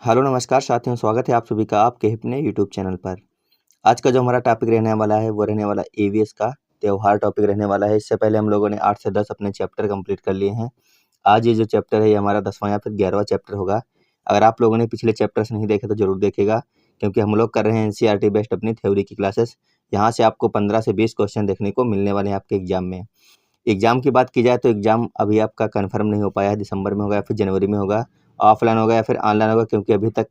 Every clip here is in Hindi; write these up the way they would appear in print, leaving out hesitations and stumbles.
हेलो नमस्कार साथियों, स्वागत है आप सभी का आपके अपने यूट्यूब चैनल पर। आज का जो हमारा टॉपिक रहने वाला है वो रहने वाला ईवीएस का त्यौहार टॉपिक रहने वाला है। इससे पहले हम लोगों ने 8 से 10 अपने चैप्टर कंप्लीट कर लिए हैं। आज ये जो चैप्टर है ये हमारा 10वां या फिर 11वां चैप्टर होगा। अगर आप लोगों ने पिछले चैप्टर्स नहीं देखे तो ज़रूर देखेगा, क्योंकि हम लोग कर रहे हैं एनसीईआरटी बेस्ड अपनी थ्योरी की क्लासेस। यहाँ से आपको 15 से 20 क्वेश्चन देखने को मिलने वाले हैं आपके एग्जाम में। एग्ज़ाम की बात की जाए तो एग्ज़ाम अभी आपका कन्फर्म नहीं हो पाया है, दिसंबर में होगा या फिर जनवरी में होगा, ऑफलाइन होगा या फिर ऑनलाइन होगा, क्योंकि अभी तक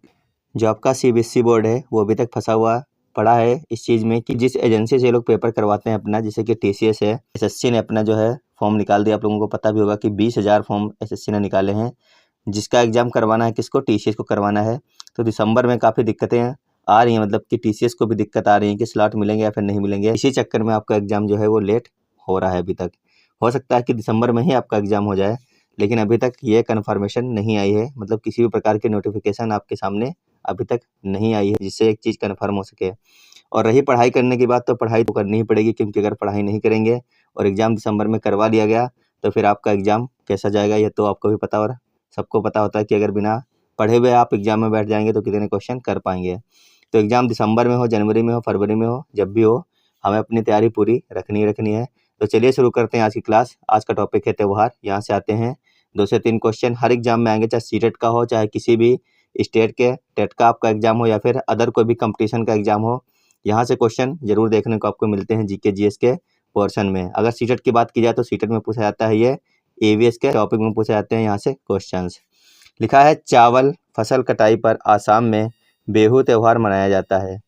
जो आपका सीबीएसई बोर्ड है वो अभी तक फंसा हुआ पड़ा है इस चीज़ में कि जिस एजेंसी से ये लोग पेपर करवाते हैं अपना, जैसे कि टीसीएस है, एसएससी ने अपना जो है फॉर्म निकाल दिया। आप लोगों को पता भी होगा कि 20,000 फॉर्म एसएससी ने निकाले हैं, जिसका एग्ज़ाम करवाना है किसको, टीसीएस को करवाना है। तो दिसंबर में काफ़ी दिक्कतें आ रही हैं, मतलब कि टीसीएस को भी दिक्कत आ रही है कि स्लॉट मिलेंगे या फिर नहीं मिलेंगे। इसी चक्कर में आपका एग्ज़ाम जो है वो लेट हो रहा है। अभी तक हो सकता है कि दिसंबर में ही आपका एग्ज़ाम हो जाए, लेकिन अभी तक ये कन्फर्मेशन नहीं आई है, मतलब किसी भी प्रकार की नोटिफिकेशन आपके सामने अभी तक नहीं आई है जिससे एक चीज़ कन्फर्म हो सके। और रही पढ़ाई करने की बात, तो पढ़ाई तो करनी ही पड़ेगी, क्योंकि अगर पढ़ाई नहीं करेंगे और एग्ज़ाम दिसंबर में करवा लिया गया तो फिर आपका एग्ज़ाम कैसा जाएगा ये तो आपको भी पता, और सबको पता होता है कि अगर बिना पढ़े हुए आप एग्ज़ाम में बैठ जाएंगे तो कितने क्वेश्चन कर पाएंगे। तो एग्ज़ाम दिसंबर में हो, जनवरी में हो, फरवरी में हो, जब भी हो, हमें अपनी तैयारी पूरी रखनी है। तो चलिए शुरू करते हैं आज की क्लास। आज का टॉपिक है त्यौहार। यहाँ से आते हैं 2 से 3 क्वेश्चन हर एग्ज़ाम में आएंगे, चाहे सीटेट का हो, चाहे किसी भी स्टेट के टेट का आपका एग्ज़ाम हो, या फिर अदर कोई भी कंपटीशन का एग्ज़ाम हो। यहाँ से क्वेश्चन जरूर देखने को आपको मिलते हैं जीके जीएस के पोर्शन में। अगर सीटेट की बात की जाए तो सीटेट में पूछा जाता है, ये ईवीएस के टॉपिक में पूछे जाते हैं यहाँ से क्वेश्चंस। लिखा है चावल फसल कटाई पर आसाम में बिहू त्यौहार मनाया जाता है।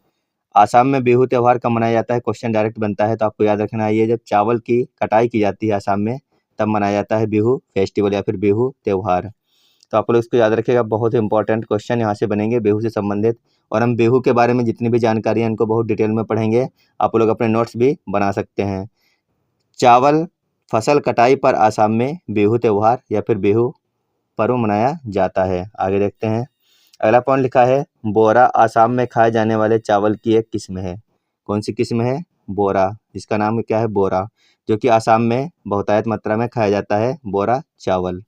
आसाम में बिहू त्यौहार कब मनाया जाता है, क्वेश्चन डायरेक्ट बनता है। तो आपको याद रखना है, ये जब चावल की कटाई की जाती है आसाम में तब मनाया जाता है बिहू फेस्टिवल या फिर बिहू त्यौहार। तो आप लोग इसको याद रखिएगा, बहुत ही इंपॉर्टेंट क्वेश्चन यहाँ से बनेंगे बिहू से संबंधित। और हम बिहू के बारे में जितनी भी जानकारी है इनको बहुत डिटेल में पढ़ेंगे। आप लोग अपने नोट्स भी बना सकते हैं। चावल फसल कटाई पर आसाम में बिहू त्यौहार या फिर बिहू पर्व मनाया जाता है। आगे देखते हैं। अगला पॉइंट लिखा है बोरा आसाम में खाए जाने वाले चावल की एक किस्म है। कौन सी किस्म है? बोरा, जिसका नाम क्या है बोरा, जो कि आसाम में बहुतायत मात्रा में खाया जाता है बोरा चावल।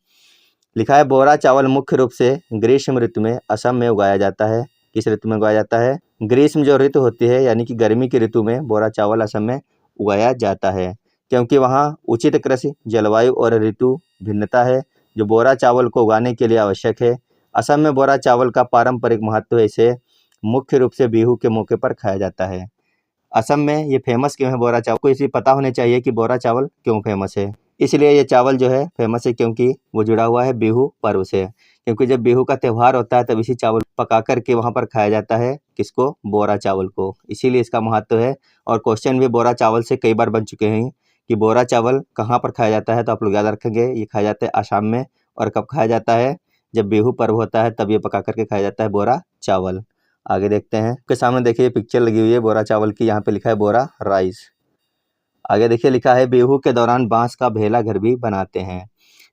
लिखा है बोरा चावल मुख्य रूप से ग्रीष्म ऋतु में असम में उगाया जाता है। किस ऋतु में उगाया जाता है? ग्रीष्म जो ऋतु होती है यानी कि गर्मी की ऋतु में बोरा चावल असम में उगाया जाता है, क्योंकि वहाँ उचित कृषि जलवायु और ऋतु भिन्नता है जो बोरा चावल को उगाने के लिए आवश्यक है। असम में बोरा चावल का पारंपरिक महत्व है, इसे मुख्य रूप से बिहू के मौके पर खाया जाता है। असम में ये फेमस क्यों है बोरा चावल, को इसे पता होने चाहिए कि बोरा चावल क्यों फेमस है। इसलिए ये चावल जो है फेमस है क्योंकि वो जुड़ा हुआ है बिहू पर्व से, क्योंकि जब बिहू का त्यौहार होता है तब इसी चावल पका करके वहाँ पर खाया जाता है। किसको? बोरा चावल को, इसीलिए इसका महत्व है। और क्वेश्चन भी बोरा चावल से कई बार बन चुके हैं कि बोरा चावल कहाँ पर खाया जाता है, तो आप लोग याद रखेंगे ये खाया जाता है आसाम में। और कब खाया जाता है? जब बिहू पर्व होता है तब ये पका करके खाया जाता है बोरा चावल। आगे देखते हैं। आपके सामने देखिए पिक्चर लगी हुई है बोरा चावल की, यहाँ पे लिखा है बोरा राइस। आगे देखिए लिखा है बिहू के दौरान बांस का भेला घर भी बनाते हैं।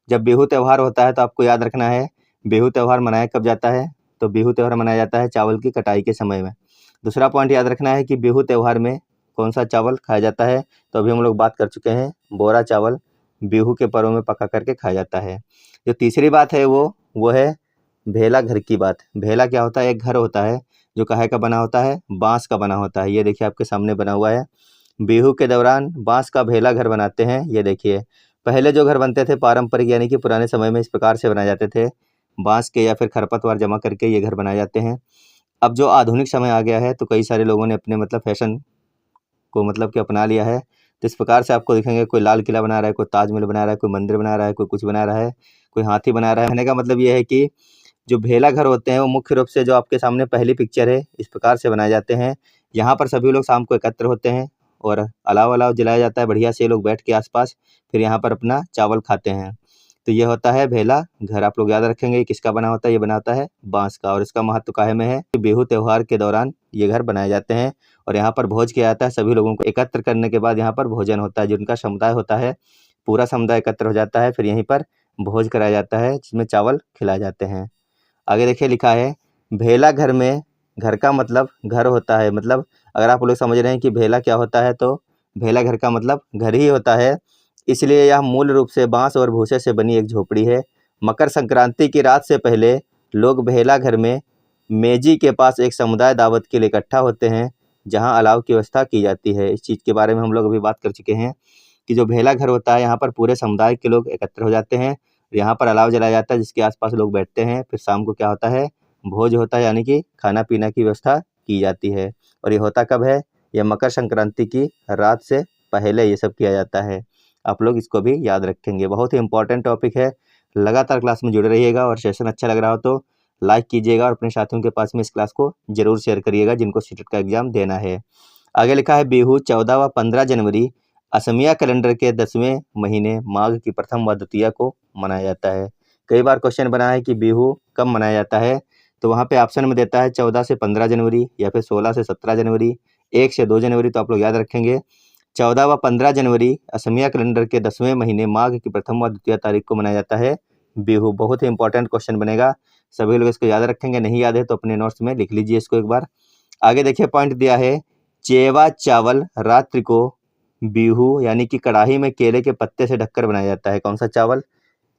जब बिहू त्यौहार होता है तो आपको याद रखना है बिहू त्यौहार मनाया कब जाता है, तो बिहू त्यौहार मनाया जाता है चावल की कटाई के समय में। दूसरा पॉइंट याद रखना है कि बिहू त्यौहार में कौन सा चावल खाया जाता है, तो अभी हम लोग बात कर चुके हैं बोरा चावल बिहू के पर्व में पका करके खाया जाता है। जो तीसरी बात है वो है भेला घर की बात। भेला क्या होता है? एक घर होता है जो काहे का बना होता है? बांस का बना होता है। ये देखिए आपके सामने बना हुआ है। बिहू के दौरान बांस का भेला घर बनाते हैं। ये देखिए पहले जो घर बनते थे पारंपरिक यानी कि पुराने समय में इस प्रकार से बनाए जाते थे, बांस के या फिर खरपतवार जमा करके ये घर बनाए जाते हैं। अब जो आधुनिक समय आ गया है तो कई सारे लोगों ने अपने मतलब फैशन को मतलब कि अपना लिया है। तो इस प्रकार से आपको दिखेंगे कोई लाल किला बना रहा है, कोई ताजमहल बना रहा है, कोई मंदिर बना रहा है, कोई कुछ बना रहा है, कोई हाथी बना रहा है। कहने का मतलब ये है कि जो भेला घर होते हैं वो मुख्य रूप से जो आपके सामने पहली पिक्चर है इस प्रकार से बनाए जाते हैं। यहाँ पर सभी लोग शाम को एकत्र होते हैं और अलाव अलाव जलाया जाता है बढ़िया से, लोग बैठ के आसपास फिर यहाँ पर अपना चावल खाते हैं। तो ये होता है भेला घर। आप लोग याद रखेंगे ये किसका बना होता है? ये बना होता है बांस का। और इसका महत्व काहे में है? बिहू त्यौहार के दौरान ये घर बनाए जाते हैं और यहाँ पर भोज किया जाता है। सभी लोगों को एकत्र करने के बाद यहाँ पर भोजन होता है। जिनका समुदाय होता है पूरा समुदाय एकत्र हो जाता है, फिर यहीं पर भोज कराया जाता है जिसमें चावल खिलाए जाते हैं। आगे देखिए लिखा है भेला घर में, घर का मतलब घर होता है। मतलब अगर आप लोग समझ रहे हैं कि भेला क्या होता है, तो भेला घर का मतलब घर ही होता है। इसलिए यह मूल रूप से बांस और भूसे से बनी एक झोपड़ी है। मकर संक्रांति की रात से पहले लोग भेला घर में मेजी के पास एक समुदाय दावत के लिए इकट्ठा होते हैं जहां अलाव की व्यवस्था की जाती है। इस चीज़ के बारे में हम लोग अभी बात कर चुके हैं कि जो भेला घर होता है यहाँ पर पूरे समुदाय के लोग एकत्र हो जाते हैं। यहाँ पर अलाव जलाया जाता है जिसके आसपास लोग बैठते हैं। फिर शाम को क्या होता है, भोज होता है, यानी कि खाना पीना की व्यवस्था की जाती है। और ये होता कब है, ये मकर संक्रांति की रात से पहले ये सब किया जाता है। आप लोग इसको भी याद रखेंगे, बहुत ही इंपॉर्टेंट टॉपिक है। लगातार क्लास में जुड़े रहिएगा और सेशन अच्छा लग रहा हो तो लाइक कीजिएगा और अपने साथियों के पास में इस क्लास को जरूर शेयर करिएगा जिनको सीटेट का एग्जाम देना है। आगे लिखा है बिहू 14 व 15 जनवरी असमिया कैलेंडर के 10वें महीने माघ की प्रथम व द्वितीया को मनाया जाता है। कई बार क्वेश्चन बना है कि बिहू कब मनाया जाता है, तो वहाँ पे ऑप्शन में देता है 14 से 15 जनवरी या फिर 16 से 17 जनवरी, 1 से 2 जनवरी। तो आप लोग याद रखेंगे 14 व 15 जनवरी असमिया कैलेंडर के 10वें महीने माघ की प्रथम व द्वितीय तारीख को मनाया जाता है बिहू। बहुत ही इंपॉर्टेंट क्वेश्चन बनेगा, सभी लोग इसको याद रखेंगे। नहीं याद है तो अपने नोट्स में लिख लीजिए इसको एक बार। आगे देखिए पॉइंट दिया है, चेवा चावल रात्रि को बिहू यानी कि कढ़ाई में केले के पत्ते से ढककर बनाया जाता है। कौन सा चावल,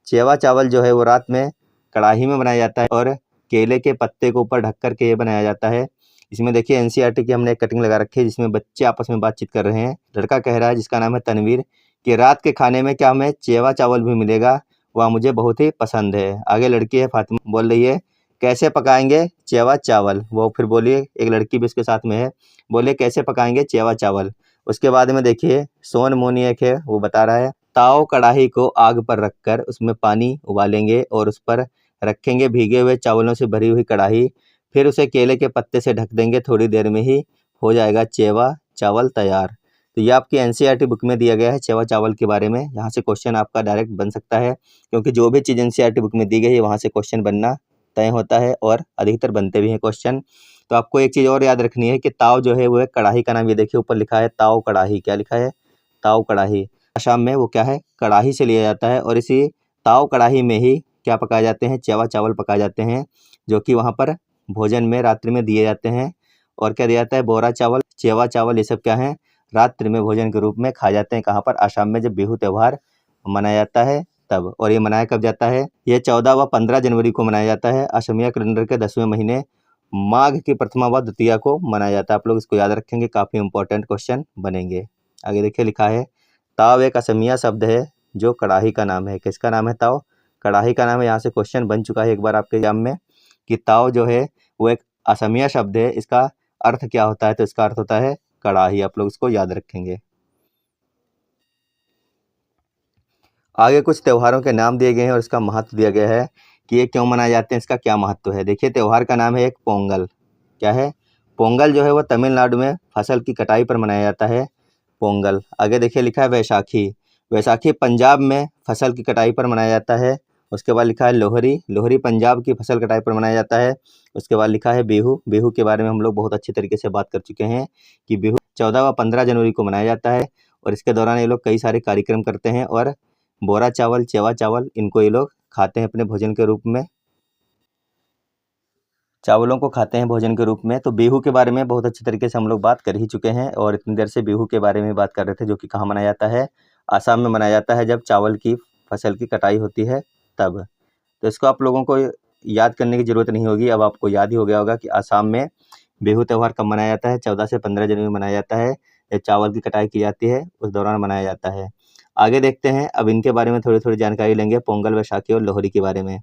चेवा चावल जो है वो रात में कढ़ाई में बनाया जाता है और केले के पत्ते को ऊपर ढक कर के ये बनाया जाता है। इसमें देखिए एनसीईआरटी की हमने एक कटिंग लगा रखी है जिसमें बच्चे आपस में बातचीत कर रहे हैं। लड़का कह रहा है जिसका नाम है तनवीर कि रात के खाने में क्या हमें चेवा चावल भी मिलेगा, वह मुझे बहुत ही पसंद है। आगे लड़की है फातिमा बोल रही है कैसे पकाएंगे चेवा चावल। वो फिर बोलिए, एक लड़की भी उसके साथ में है, बोले कैसे पकाएंगे चेवा चावल। उसके बाद में देखिए सोन मोनी एक है वो बता रहा है ताव कढ़ाई को आग पर रखकर उसमें पानी उबालेंगे और उस पर रखेंगे भीगे हुए चावलों से भरी हुई कढ़ाई, फिर उसे केले के पत्ते से ढक देंगे, थोड़ी देर में ही हो जाएगा चेवा चावल तैयार। तो ये आपकी एनसीईआरटी बुक में दिया गया है चेवा चावल के बारे में। यहाँ से क्वेश्चन आपका डायरेक्ट बन सकता है क्योंकि जो भी चीज़ एनसीईआरटी बुक में दी गई है वहाँ से क्वेश्चन बनना तय होता है और अधिकतर बनते भी हैं क्वेश्चन। तो आपको एक चीज़ और याद रखनी है कि ताव जो है वो एक कढ़ाई का नाम, ये देखिए ऊपर लिखा है ताव कढ़ाई। क्या लिखा है, ताव कढ़ाई। आसाम में वो क्या है, कढ़ाई से लिया जाता है और इसी ताव कढ़ाई में ही क्या पकाए जाते हैं, चेवा चावल पकाए जाते हैं जो कि वहाँ पर भोजन में रात्रि में दिए जाते हैं। और क्या दिया जाता है, बोरा चावल, चेवा चावल, ये सब क्या है रात्रि में भोजन के रूप में खाए जाते हैं। कहाँ पर, आसाम में, जब बिहू त्यौहार मनाया जाता है तब। और ये मनाया कब जाता है, ये 14 व 15 जनवरी को मनाया जाता है। असमिया कैलेंडर के 10वें महीने माघ की प्रथमा व द्वितीया को मनाया जाता है। आप लोग इसको याद रखेंगे, काफ़ी इंपॉर्टेंट क्वेश्चन बनेंगे। आगे देखिए लिखा है ताव एक असमिया शब्द है जो कढ़ाई का नाम है। किसका नाम है, ताव कढ़ाई का नाम है। यहाँ से क्वेश्चन बन चुका है एक बार आपके एग्जाम में कि ताव जो है वो एक असमिया शब्द है, इसका अर्थ क्या होता है, तो इसका अर्थ होता है कढ़ाई। आप लोग इसको याद रखेंगे। आगे कुछ त्योहारों के नाम दिए गए हैं और इसका महत्व दिया गया है कि ये क्यों मनाए जाते हैं, इसका क्या महत्व है। देखिए त्योहार का नाम है एक पोंगल। क्या है, पोंगल जो है वो तमिलनाडु में फसल की कटाई पर मनाया जाता है, पोंगल। आगे देखिए लिखा है वैशाखी। वैसाखी पंजाब में फसल की कटाई पर मनाया जाता है। उसके बाद लिखा है लोहरी। लोहरी पंजाब की फसल कटाई पर मनाया जाता है। उसके बाद लिखा है बिहू। बिहू के बारे में हम लोग बहुत अच्छी तरीके से बात कर चुके हैं कि बिहू 14 व 15 जनवरी को मनाया जाता है और इसके दौरान ये लोग कई सारे कार्यक्रम करते हैं और बोरा चावल, चेवा चावल, इनको ये लोग खाते हैं अपने भोजन के रूप में, चावलों को खाते हैं भोजन के रूप में। तो बिहू के बारे में बहुत अच्छी तरीके से हम लोग बात कर ही चुके हैं और इतनी देर से बिहू के बारे में बात कर रहे थे जो कि कहाँ मनाया जाता है, आसाम में मनाया जाता है जब चावल की फसल की कटाई होती है तब। तो इसको आप लोगों को याद करने की ज़रूरत नहीं होगी, अब आपको याद ही हो गया होगा कि आसाम में बिहू त्यौहार कब मनाया जाता है, 14 से 15 जनवरी में मनाया जाता है। जब चावल की कटाई की जाती है उस दौरान मनाया जाता है। आगे देखते हैं, अब इनके बारे में थोड़ी थोड़ी जानकारी लेंगे, पोंगल, वैशाखी और लोहरी के बारे में।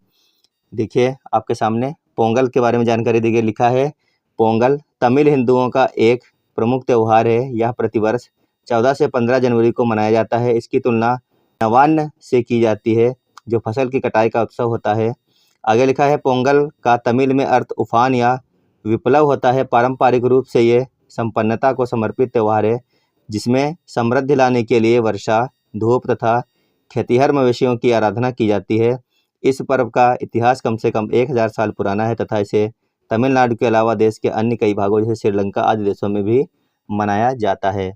देखिए आपके सामने पोंगल के बारे में जानकारी दी गई। लिखा है पोंगल तमिल हिंदुओं का एक प्रमुख त्यौहार है। यह प्रतिवर्ष 14 से 15 जनवरी को मनाया जाता है। इसकी तुलना नवान्न से की जाती है जो फसल की कटाई का उत्सव होता है। आगे लिखा है पोंगल का तमिल में अर्थ उफान या विप्लव होता है। पारंपरिक रूप से ये संपन्नता को समर्पित त्यौहार है जिसमें समृद्धि लाने के लिए वर्षा, धूप तथा खेतिहर मवेशियों की आराधना की जाती है। इस पर्व का इतिहास कम से कम 1000 साल पुराना है तथा इसे तमिलनाडु के अलावा देश के अन्य कई भागों जैसे श्रीलंका आदि देशों में भी मनाया जाता है।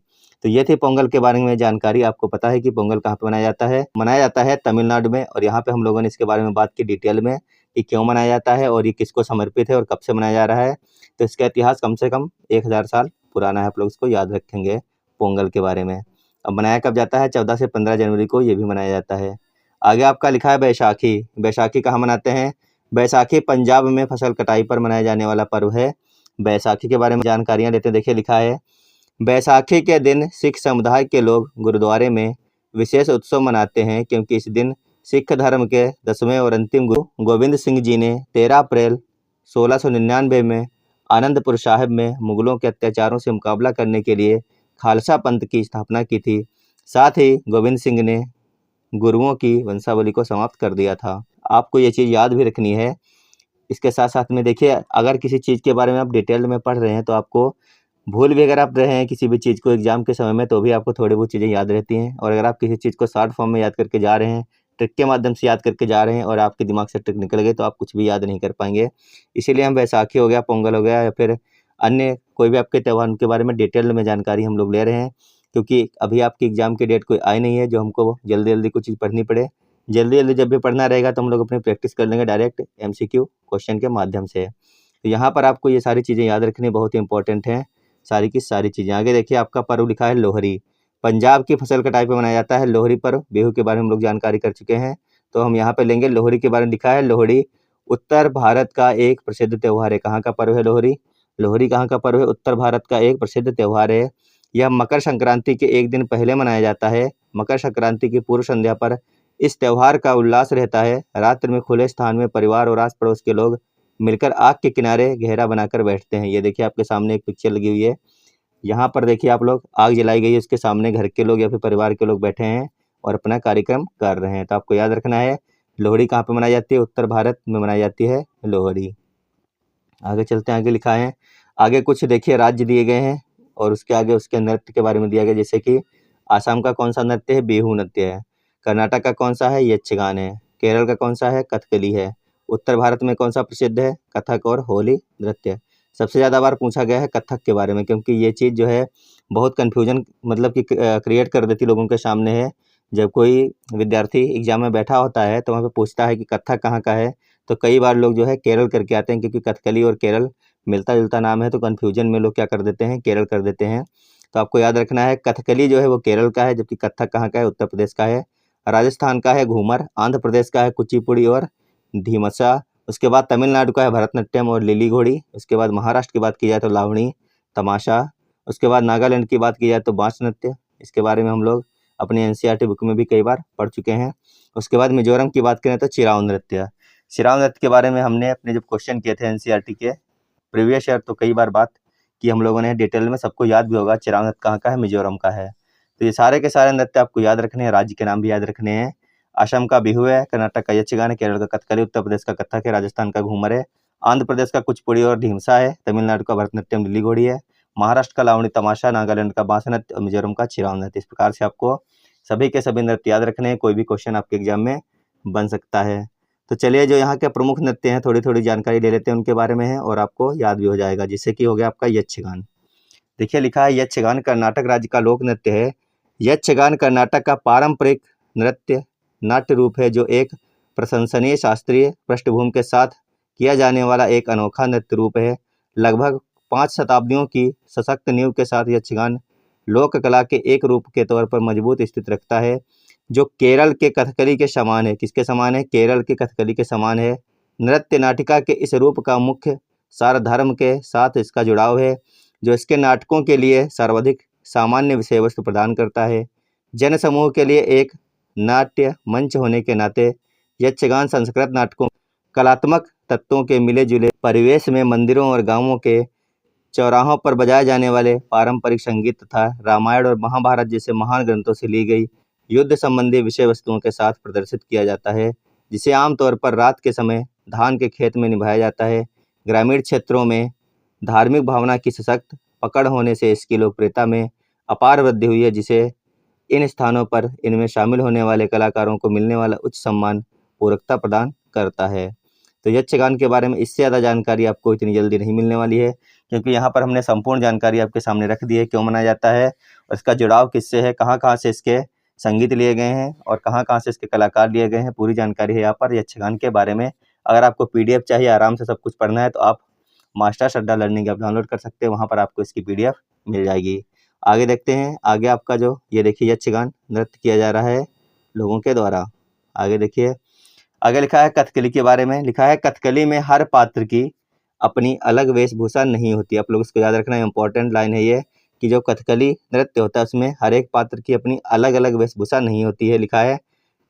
तो ये थी पोंगल के बारे में जानकारी। आपको पता है कि पोंगल कहाँ पे मनाया जाता है, मनाया जाता है तमिलनाडु में। और यहाँ पे हम लोगों ने इसके बारे में बात की डिटेल में कि क्यों मनाया जाता है और ये किसको समर्पित है और कब से मनाया जा रहा है। तो इसका इतिहास कम से कम 1000 साल पुराना है। आप लोग इसको याद रखेंगे पोंगल के बारे में। अब मनाया कब जाता है, 14 से 15 जनवरी को ये भी मनाया जाता है। आगे आपका लिखा है बैसाखी। बैसाखी कहाँ मनाते हैं, बैसाखी पंजाब में फसल कटाई पर मनाया जाने वाला पर्व है। बैसाखी के बारे में जानकारियाँ लेते हैं। देखिए लिखा है, बैसाखी के दिन सिख समुदाय के लोग गुरुद्वारे में विशेष उत्सव मनाते हैं, क्योंकि इस दिन सिख धर्म के 10वें और अंतिम गुरु गोविंद सिंह जी ने 13 अप्रैल 1699 में आनंदपुर साहिब में मुगलों के अत्याचारों से मुकाबला करने के लिए खालसा पंथ की स्थापना की थी। साथ ही गोविंद सिंह ने गुरुओं की वंशावली को समाप्त कर दिया था। आपको ये चीज़ याद भी रखनी है। इसके साथ साथ में देखिए, अगर किसी चीज़ के बारे में आप डिटेल में पढ़ रहे हैं तो आपको भूल भी अगर आप रहे हैं किसी भी चीज़ को एग्जाम के समय में, तो भी आपको थोड़ी बहुत चीज़ें याद रहती हैं। और अगर आप किसी चीज़ को शॉर्ट फॉर्म में याद करके जा रहे हैं, ट्रिक के माध्यम से याद करके जा रहे हैं और आपके दिमाग से ट्रिक निकल गई, तो आप कुछ भी याद नहीं कर पाएंगे। इसीलिए हम बैसाखी हो गया, पोंगल हो गया या फिर अन्य कोई भी आपके त्यौहार के बारे में डिटेल में जानकारी हम लोग ले रहे हैं, क्योंकि अभी आपकी एग्जाम की डेट कोई आई नहीं है जो हमको जल्दी जल्दी कुछ चीज़ पढ़नी पड़े। जल्दी जल्दी जब भी पढ़ना रहेगा तो हम लोग अपनी प्रैक्टिस कर लेंगे डायरेक्ट MCQ क्वेश्चन के माध्यम से। तो यहाँ पर आपको ये सारी चीज़ें याद रखनी बहुत ही इंपॉर्टेंट हैं, सारी की सारी चीज़ें। आगे देखिए, आपका पर्व लिखा है लोहरी। पंजाब की फसल कटाई पे मनाया जाता है लोहरी पर्व। बिहू के बारे में हम लोग जानकारी कर चुके हैं, तो हम यहाँ पे लेंगे लोहरी के बारे में। लिखा है, लोहड़ी उत्तर भारत का एक प्रसिद्ध त्यौहार है। कहाँ का पर्व है लोहरी? लोहरी कहाँ का पर्व है? उत्तर भारत का एक प्रसिद्ध त्यौहार है। यह मकर संक्रांति के एक दिन पहले मनाया जाता है। मकर संक्रांति की पूर्व संध्या पर इस त्यौहार का उल्लास रहता है। रात्रि में खुले स्थान में परिवार और आस पड़ोस के लोग मिलकर आग के किनारे घेरा बनाकर बैठते हैं। ये देखिए आपके सामने एक पिक्चर लगी हुई है। यहाँ पर देखिए आप लोग, आग जलाई गई है, उसके सामने घर के लोग या फिर परिवार के लोग बैठे हैं और अपना कार्यक्रम कर रहे हैं। तो आपको याद रखना है, लोहड़ी कहाँ पे मनाई जाती है? उत्तर भारत में मनाई जाती है लोहड़ी। आगे चलते हैं, आगे लिखा है, आगे कुछ देखिए राज्य दिए गए हैं और उसके आगे उसके नृत्य के बारे में दिया गया। जैसे कि आसाम का कौन सा नृत्य है? बिहू नृत्य है। कर्नाटक का कौन सा है? यक्षगान है। केरल का कौन सा है? कथकली है। उत्तर भारत में कौन सा प्रसिद्ध है? कथक और होली नृत्य। सबसे ज़्यादा बार पूछा गया है कथक के बारे में, क्योंकि ये चीज़ जो है बहुत कन्फ्यूजन मतलब कि क्रिएट कर देती लोगों के सामने है। जब कोई विद्यार्थी एग्जाम में बैठा होता है तो वहाँ पे पूछता है कि कथक कहाँ का है, तो कई बार लोग जो है केरल करके आते हैं, क्योंकि कथकली और केरल मिलता जुलता नाम है, तो कन्फ्यूजन में लोग क्या कर देते हैं? केरल कर देते हैं। तो आपको याद रखना है, कथकली जो है वो केरल का है, जबकि कथक कहाँ का है? उत्तर प्रदेश का है। राजस्थान का है घूमर। आंध्र प्रदेश का है कुचिपुड़ी और धीमसा। उसके बाद तमिलनाडु का है भरतनाट्यम और लिली घोड़ी। उसके बाद महाराष्ट्र की बात की जाए तो लावणी, तमाशा। उसके बाद नागालैंड की बात की जाए तो बांस नृत्य। इसके बारे में हम लोग अपनी NCERT बुक में भी कई बार पढ़ चुके हैं। उसके बाद मिजोरम की बात करें तो चिराव नृत्य। चिराव नृत्य के बारे में हमने अपने जब क्वेश्चन किए थे NCERT के प्रीवियस ईयर, तो कई बार बात की हम लोगों ने डिटेल में, सबको याद भी होगा चिराव नृत्य कहाँ का है? मिजोरम का है। तो ये सारे के सारे नृत्य आपको याद रखने हैं, राज्य के नाम भी याद रखने हैं। असम का बिहू है, कर्नाटक का यक्षगान है, केरल का कथकली, उत्तर प्रदेश का कथक है, राजस्थान का घूमर है, आंध्र प्रदेश का कुचिपुड़ी और ढीमसा है, तमिलनाडु का भरतनाट्यम लिली घोड़ी है, महाराष्ट्र का लावणी तमाशा, नागालैंड का बांस नृत्य और मिजोरम का चिराव नृत्य। इस प्रकार से आपको सभी के सभी नृत्य याद रखने हैं, कोई भी क्वेश्चन आपके एग्जाम में बन सकता है। तो चलिए, जो यहाँ के प्रमुख नृत्य हैं थोड़ी थोड़ी जानकारी ले लेते हैं उनके बारे में है, और आपको याद भी हो जाएगा। जैसे कि हो गया आपका यक्षगान। देखिए लिखा है, यक्षगान कर्नाटक राज्य का लोक नृत्य है। यक्षगान कर्नाटक का पारंपरिक नृत्य नाट्य रूप है, जो एक प्रशंसनीय शास्त्रीय पृष्ठभूमि के साथ किया जाने वाला एक अनोखा नृत्य रूप है। लगभग 5 शताब्दियों की सशक्त नींव के साथ यक्षगान लोक कला के एक रूप के तौर पर मजबूत स्थिति रखता है, जो केरल के कथकली के समान है। किसके समान है? केरल के कथकली के समान है। नृत्य नाटिका के इस रूप का मुख्य सार धर्म के साथ इसका जुड़ाव है, जो इसके नाटकों के लिए सर्वाधिक सामान्य विषय वस्तु प्रदान करता है। जन समूह के लिए एक नाट्य मंच होने के नाते यक्षगान संस्कृत नाटकों कलात्मक तत्वों के मिले जुले परिवेश में मंदिरों और गांवों के चौराहों पर बजाए जाने वाले पारंपरिक संगीत तथा रामायण और महाभारत जैसे महान ग्रंथों से ली गई युद्ध संबंधी विषय वस्तुओं के साथ प्रदर्शित किया जाता है, जिसे आमतौर पर रात के समय धान के खेत में निभाया जाता है। ग्रामीण क्षेत्रों में धार्मिक भावना की सशक्त पकड़ होने से इसकी लोकप्रियता में अपार वृद्धि हुई है, जिसे इन स्थानों पर इनमें शामिल होने वाले कलाकारों को मिलने वाला उच्च सम्मान पूरकता प्रदान करता है। तो यक्षगान के बारे में इससे ज़्यादा जानकारी आपको इतनी जल्दी नहीं मिलने वाली है, क्योंकि यहाँ पर हमने संपूर्ण जानकारी आपके सामने रख दी है। क्यों मनाया जाता है, उसका जुड़ाव किससे है, कहाँ कहाँ से इसके संगीत लिए गए हैं और कहाँ कहाँ से इसके कलाकार लिए गए हैं, पूरी जानकारी है यहाँ पर यक्षगान के बारे में। अगर आपको PDF चाहिए, आराम से सब कुछ पढ़ना है, तो आप मास्टर्स अड्डा लर्निंग ऐप डाउनलोड कर सकते हैं, वहाँ पर आपको इसकी PDF मिल जाएगी। आगे देखते हैं, आगे आपका जो ये देखिए यक्षगान नृत्य किया जा रहा है लोगों के द्वारा। आगे देखिए, आगे लिखा है कथकली के बारे में, लिखा है कथकली में हर पात्र की अपनी अलग वेशभूषा नहीं होती। आप लोग इसको याद रखना, इंपॉर्टेंट लाइन है ये कि जो कथकली नृत्य होता है उसमें हर एक पात्र की अपनी अलग अलग वेशभूषा नहीं होती है। लिखा है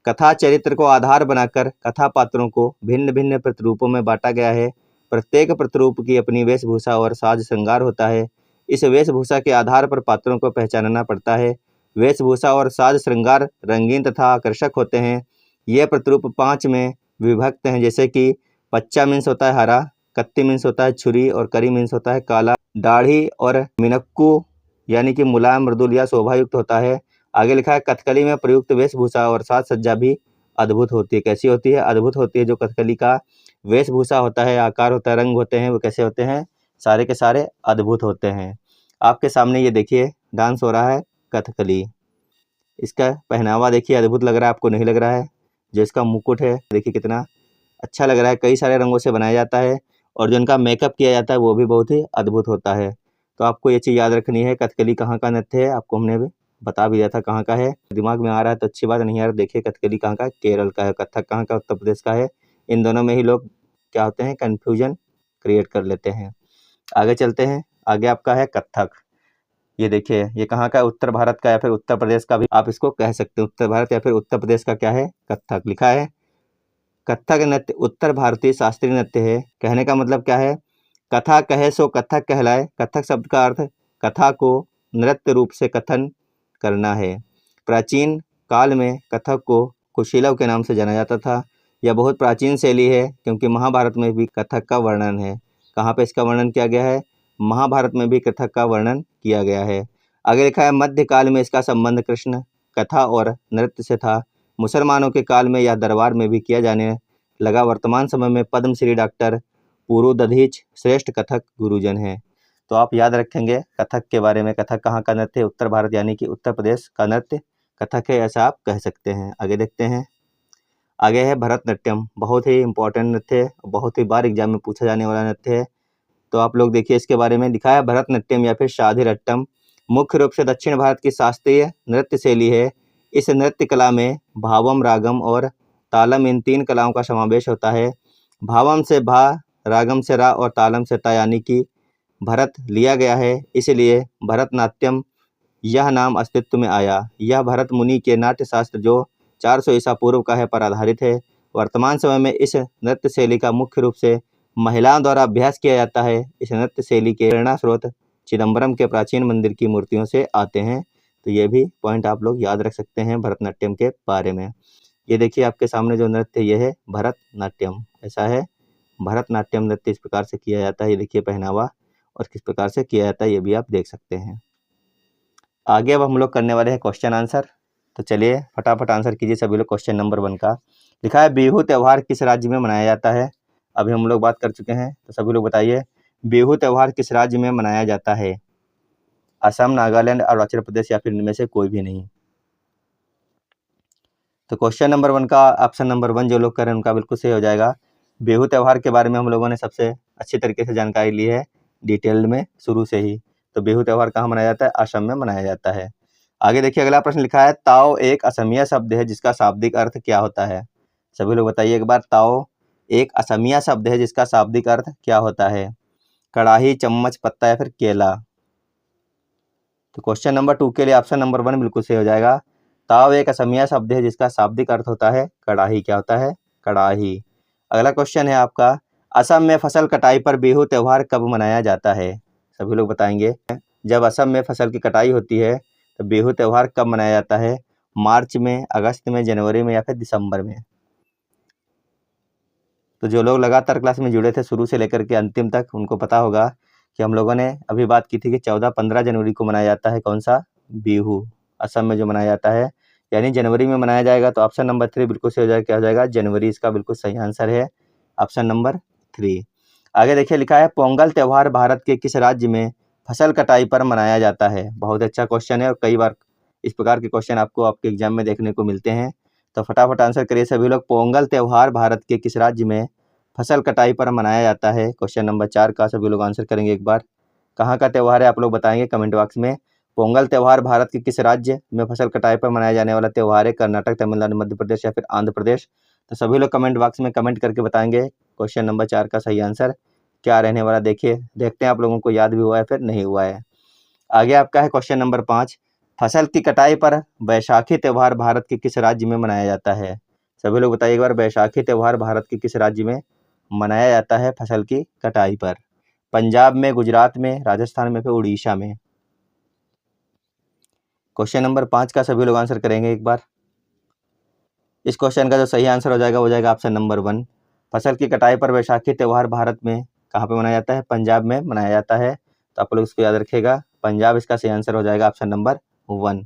कथा चरित्र को आधार बनाकर कथा पात्रों को भिन्न भिन्न प्रतिरूपों में बांटा गया है। प्रत्येक प्रतिरूप की अपनी वेशभूषा और साज श्रृंगार होता है। इस वेशभूषा के आधार पर पात्रों को पहचानना पड़ता है। वेशभूषा और साज श्रृंगार रंगीन तथा आकर्षक होते हैं। ये प्रतिरूप 5 में विभक्त हैं, जैसे कि पच्चा मीन्स होता है हरा, कत्ती मीन्स होता है छुरी और करी मीन्स होता है काला, दाढ़ी और मिनक्कू यानी कि मुलायम, मृदुल या शोभायुक्त होता है। आगे लिखा है कथकली में प्रयुक्त वेशभूषा और साज सज्जा भी अद्भुत होती है। कैसी होती है? अद्भुत होती है। जो कथकली का वेशभूषा होता है, आकार होता है, रंग होते हैं, वो कैसे होते हैं? सारे के सारे अद्भुत होते हैं। आपके सामने ये देखिए डांस हो रहा है कथकली। इसका पहनावा देखिए अद्भुत लग रहा है, आपको नहीं लग रहा है? जो इसका मुकुट है देखिए कितना अच्छा लग रहा है, कई सारे रंगों से बनाया जाता है और जो इनका मेकअप किया जाता है वो भी बहुत ही अद्भुत होता है। तो आपको ये चीज़ याद रखनी है, कथकली कहाँ का नृत्य है, आपको हमने अभी बता भी दिया था कहाँ का है। दिमाग में आ रहा है तो अच्छी बात, नहीं आ रहा देखिए कथकली कहाँ का, केरल का है। कथक कहाँ का? उत्तर प्रदेश का है। इन दोनों में ही लोग क्या होते हैं, कन्फ्यूजन क्रिएट कर लेते हैं। आगे चलते हैं, आगे आपका है कथक। ये देखिए ये कहाँ का है? उत्तर भारत का या फिर उत्तर प्रदेश का भी आप इसको कह सकते हैं। उत्तर भारत या फिर उत्तर प्रदेश का क्या है? कथक। लिखा है कथक नृत्य उत्तर भारतीय शास्त्रीय नृत्य है। कहने का मतलब क्या है? कथा कहे सो कथक कहलाए। कथक शब्द का अर्थ कथा को नृत्य रूप से कथन करना है। प्राचीन काल में कथक को कुशीलव के नाम से जाना जाता था। यह बहुत प्राचीन शैली है क्योंकि महाभारत में भी कथक का वर्णन है। कहाँ पे इसका वर्णन किया गया है? महाभारत में भी कथक का वर्णन किया गया है। आगे लिखा है मध्यकाल में इसका संबंध कृष्ण कथा और नृत्य से था। मुसलमानों के काल में यह दरबार में भी किया जाने लगा। वर्तमान समय में पद्मश्री डॉक्टर पुरु दधीच श्रेष्ठ कथक गुरुजन हैं। तो आप याद रखेंगे कथक के बारे में। कथक कहाँ का नृत्य है? उत्तर भारत यानी कि उत्तर प्रदेश का नृत्य कथक है, ऐसा आप कह सकते हैं। आगे देखते हैं, आगे है भरतनाट्यम। बहुत ही इंपॉर्टेंट नृत्य है, बहुत ही बार एग्जाम में पूछा जाने वाला नृत्य है। तो आप लोग देखिए इसके बारे में लिखा है भरतनाट्यम या फिर शाधिरट्टम मुख्य रूप से दक्षिण भारत की शास्त्रीय नृत्य शैली है। इस नृत्य कला में भावम, रागम और तालम इन 3 कलाओं का समावेश होता है। भावम से भा, रागम से रा और तालम से ता यानी कि भरत लिया गया है, इसलिए भरतनाट्यम यह नाम अस्तित्व में आया। यह भरत मुनि के नाट्य शास्त्र जो 400 ईसा पूर्व का है पर आधारित है। वर्तमान समय में इस नृत्य शैली का मुख्य रूप से महिलाओं द्वारा अभ्यास किया जाता है। इस नृत्य शैली के प्रेरणा स्रोत चिदम्बरम के प्राचीन मंदिर की मूर्तियों से आते हैं। तो ये भी पॉइंट आप लोग याद रख सकते हैं भरतनाट्यम के बारे में। ये देखिए आपके सामने जो नृत्य ये है भरतनाट्यम, ऐसा है भरतनाट्यम नृत्य इस प्रकार से किया जाता है। ये देखिए पहनावा और किस प्रकार से किया जाता है ये भी आप देख सकते हैं। आगे अब हम लोग करने वाले हैं क्वेश्चन आंसर। तो चलिए फटाफट आंसर कीजिए सभी लोग। क्वेश्चन नंबर 1 का लिखा है बिहू त्यौहार किस राज्य में मनाया जाता है? अभी हम लोग बात कर चुके हैं, तो सभी लोग बताइए बिहू त्यौहार किस राज्य में मनाया जाता है? असम, नागालैंड, अरुणाचल प्रदेश या फिर इनमें से कोई भी नहीं। तो क्वेश्चन नंबर 1 का ऑप्शन नंबर 1 जो लोग कर रहे हैं उनका बिल्कुल सही हो जाएगा। बिहू त्यौहार के बारे में हम लोगों ने सबसे अच्छी तरीके से जानकारी ली है डिटेल्ड में शुरू से ही। तो बिहू त्यौहार कहाँ मनाया जाता है? असम में मनाया जाता है। आगे देखिए अगला प्रश्न लिखा है ताओ एक असमिया शब्द है जिसका शाब्दिक अर्थ क्या होता है? सभी लोग बताइए एक बार। ताओ एक असमिया शब्द है जिसका शाब्दिक अर्थ क्या होता है? कड़ाही, चम्मच, पत्ता या फिर केला। तो क्वेश्चन नंबर 2 के लिए ऑप्शन नंबर 1 बिल्कुल सही हो जाएगा। ताव एक असमिया शब्द है जिसका शाब्दिक अर्थ होता है कड़ाही। क्या होता है? कड़ाही। अगला क्वेश्चन है आपका असम में फसल कटाई पर बिहू त्यौहार कब मनाया जाता है? सभी लोग बताएंगे। जब असम में फसल की कटाई होती है तो बिहू त्यौहार कब मनाया जाता है? मार्च में, अगस्त में, जनवरी में या फिर दिसंबर में? तो जो लोग लगातार क्लास में जुड़े थे शुरू से लेकर के अंतिम तक उनको पता होगा कि हम लोगों ने अभी बात की थी कि 14-15 जनवरी को मनाया जाता है कौन सा? बिहू। असम में जो मनाया जाता है यानी जनवरी में मनाया जाएगा। तो ऑप्शन नंबर 3 बिल्कुल सही हो जाएगा। क्या हो जाएगा? जनवरी इसका बिल्कुल सही आंसर है, ऑप्शन नंबर 3। आगे देखिए लिखा है पोंगल त्यौहार भारत के किस राज्य में फसल कटाई पर मनाया जाता है? बहुत अच्छा क्वेश्चन है और कई बार इस प्रकार के क्वेश्चन आपको आपके एग्जाम में देखने को मिलते हैं। तो फटाफट आंसर करिए सभी लोग। पोंगल त्यौहार भारत के किस राज्य में फसल कटाई पर मनाया जाता है? क्वेश्चन नंबर 4 का सभी लोग आंसर करेंगे एक बार। कहाँ का त्यौहार है आप लोग बताएंगे कमेंट बॉक्स में। पोंगल त्यौहार भारत के किस राज्य में फसल कटाई पर मनाया जाने वाला त्यौहार है? कर्नाटक, तमिलनाडु, मध्य प्रदेश या फिर आंध्र प्रदेश? तो सभी लोग कमेंट बॉक्स में कमेंट करके बताएंगे क्वेश्चन नंबर 4 का सही आंसर क्या रहने वाला। देखते हैं आप लोगों को याद भी हुआ है फिर नहीं हुआ है। आगे आपका है क्वेश्चन नंबर 5, फसल की कटाई पर बैसाखी त्यौहार भारत के किस राज्य में मनाया जाता है। सभी लोग बताइए एक बार, बैसाखी त्यौहार भारत के किस राज्य में मनाया जाता है फसल की कटाई पर। पंजाब में, गुजरात में, राजस्थान में, फिर उड़ीसा में। क्वेश्चन नंबर 5 का सभी लोग आंसर करेंगे एक बार। इस क्वेश्चन का जो सही आंसर हो जाएगा वो जाएगा ऑप्शन नंबर 1। फसल की कटाई पर बैसाखी त्यौहार भारत में कहाँ पे मनाया जाता है, पंजाब में मनाया जाता है। तो आप लोग इसको याद रखिएगा, पंजाब इसका सही आंसर हो जाएगा ऑप्शन नंबर 1।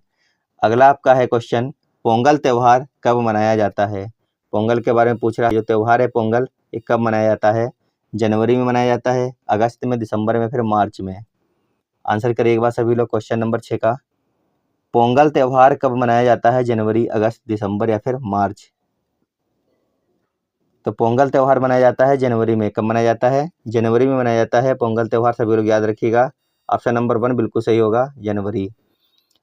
अगला आपका है क्वेश्चन, पोंगल त्यौहार कब मनाया जाता है। पोंगल के बारे में पूछ रहा है। जो त्यौहार है पोंगल, ये कब मनाया जाता है। जनवरी में मनाया जाता है, अगस्त में, दिसंबर में, फिर मार्च में। आंसर करिए एक बार सभी लोग क्वेश्चन नंबर 6 का। पोंगल त्यौहार कब मनाया जाता है, जनवरी, अगस्त, दिसंबर या फिर मार्च। तो पोंगल त्यौहार मनाया जाता है जनवरी में। कब मनाया जाता है, जनवरी में मनाया जाता है पोंगल त्यौहार। सभी लोग याद रखिएगा, ऑप्शन नंबर 1 बिल्कुल सही होगा, जनवरी।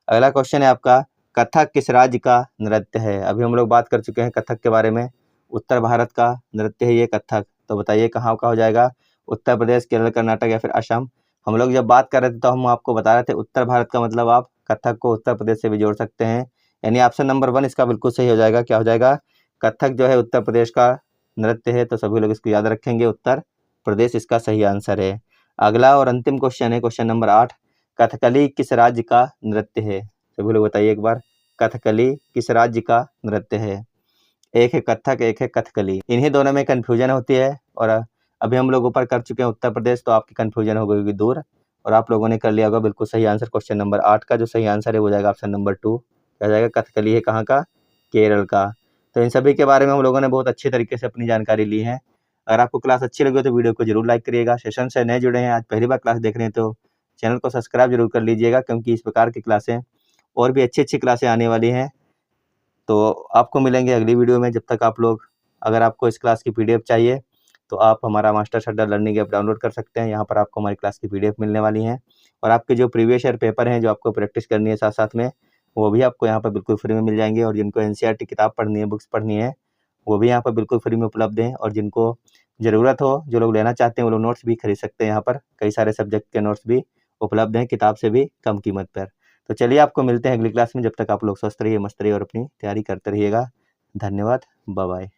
अगला क्वेश्चन है आपका, कथक किस राज्य का नृत्य है। अभी हम लोग बात कर चुके हैं कथक के बारे में। उत्तर भारत का नृत्य है ये कथक। तो बताइए कहाँ का हो जाएगा, उत्तर प्रदेश, केरल, कर्नाटक या फिर असम। हम लोग जब बात कर रहे थे तो हम आपको बता रहे थे उत्तर भारत का मतलब आप कथक को उत्तर प्रदेश से भी जोड़ सकते हैं, यानी ऑप्शन नंबर 1 इसका बिल्कुल सही हो जाएगा। क्या हो जाएगा, कथक जो है उत्तर प्रदेश का नृत्य है। तो सभी लोग इसको याद रखेंगे, उत्तर प्रदेश इसका सही आंसर है। अगला और अंतिम क्वेश्चन है क्वेश्चन नंबर 8, कथकली किस राज्य का नृत्य है। सभी लोग बताइए एक बार, कथकली किस राज्य का नृत्य है। एक है कथक, एक है कथकली, इन्हीं दोनों में कन्फ्यूजन होती है। और अभी हम लोग ऊपर कर चुके हैं उत्तर प्रदेश, तो आपकी कन्फ्यूजन हो गई होगी दूर और आप लोगों ने कर लिया होगा बिल्कुल सही आंसर। क्वेश्चन नंबर 8 का जो सही आंसर है वो जाएगा ऑप्शन नंबर 2। क्या जाएगा, कथकली है कहाँ का, केरल का। तो इन सभी के बारे में हम लोगों ने बहुत अच्छे तरीके से अपनी जानकारी ली है। अगर आपको क्लास अच्छी लगी हो तो वीडियो को जरूर लाइक करिएगा। सेशन से नए जुड़े हैं, आज पहली बार क्लास देख रहे हैं तो चैनल को सब्सक्राइब जरूर कर लीजिएगा, क्योंकि इस प्रकार की क्लासें और भी अच्छी क्लासें आने वाली हैं। तो आपको मिलेंगे अगली वीडियो में। जब तक आप लोग, अगर आपको इस क्लास की पीडीएफ चाहिए तो आप हमारा मास्टर शड्डा लर्निंग ऐप डाउनलोड कर सकते हैं। यहाँ पर आपको हमारी क्लास की पीडीएफ मिलने वाली हैं, और आपके जो प्रीवियस ईयर पेपर हैं जो आपको प्रैक्टिस करनी है साथ साथ में, वो भी आपको यहाँ पर बिल्कुल फ्री में मिल जाएंगे। और जिनको एनसीईआरटी किताब पढ़नी है, बुक्स पढ़नी है, वो भी यहाँ पर बिल्कुल फ्री में उपलब्ध हैं। और जिनको ज़रूरत हो, जो लोग लेना चाहते हैं, वो लोग नोट्स भी खरीद सकते हैं। यहाँ पर कई सारे सब्जेक्ट के नोट्स भी उपलब्ध हैं, किताब से भी कम कीमत पर। तो चलिए आपको मिलते हैं अगली क्लास में। जब तक आप लोग स्वस्थ रहिए, मस्त रहिए और अपनी तैयारी करते रहिएगा। धन्यवाद, बाय बाय।